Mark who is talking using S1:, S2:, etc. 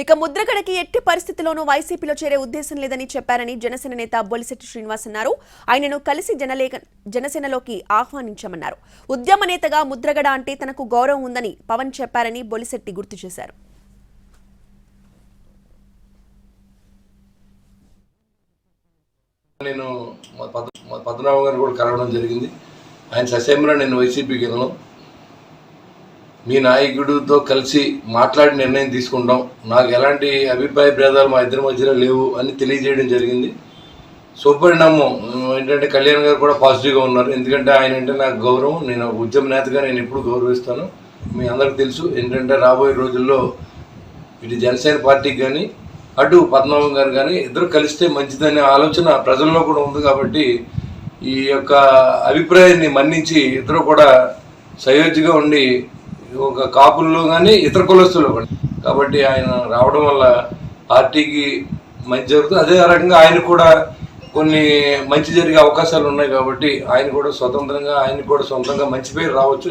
S1: ఇక ముద్రగడకి ఎట్టి పరిస్థితుల్లోనూ వైసీపీలో చేరే ఉద్దేశం లేదని చెప్పారని జనసేన నేత బొలిశెట్టి శ్రీనివాస్ అన్నారు. ఆయనను కలిసి జనసేనలోకి ఆహ్వానించామన్నారు. ఉద్యమ నేతగా ముద్రగడ అంటే తనకు గౌరవం ఉందని పవన్ చెప్పారని బొలిశెట్టి గుర్తు చేశారు.
S2: నేను పద్మనాభం గారు కూడా కలవడం జరిగింది. ఆయన ససేమరా నేను వైసీపీకి వెళ్ళను, మీ నాయకుడితో కలిసి మాట్లాడి నిర్ణయం తీసుకుంటాం, నాకు ఎలాంటి అభిప్రాయ భేదాలు మా ఇద్దరి మధ్యలో లేవు అని తెలియజేయడం జరిగింది. శుభపరిణామం ఏంటంటే కళ్యాణ్ గారు కూడా పాజిటివ్గా ఉన్నారు. ఎందుకంటే ఆయన అంటే నాకు గౌరవం, నేను ఉద్యమ నేతగా నేను ఎప్పుడు గౌరవిస్తాను. మీ అందరికి తెలుసు ఏంటంటే రాబోయే రోజుల్లో ఇటు జనసేన పార్టీకి కానీ అటు పద్మనాభం గారు కానీ ఇద్దరు కలిస్తే మంచిదనే ఆలోచన ప్రజల్లో కూడా ఉంది. కాబట్టి ఈ యొక్క అభిప్రాయాన్ని మన్నించి ఇద్దరు కూడా సయోధ్యగా ఉండి ఒక కాపుల్లో కానీ ఇతర కులస్తుల్లో కూడా, కాబట్టి ఆయన రావడం వల్ల పార్టీకి మంచి జరుగుతుంది. అదే రకంగా ఆయన కూడా కొన్ని మంచి జరిగే అవకాశాలు ఉన్నాయి. కాబట్టి ఆయన కూడా స్వతంత్రంగా ఆయన కూడా సొంతంగా మంచి పేరు రావచ్చు.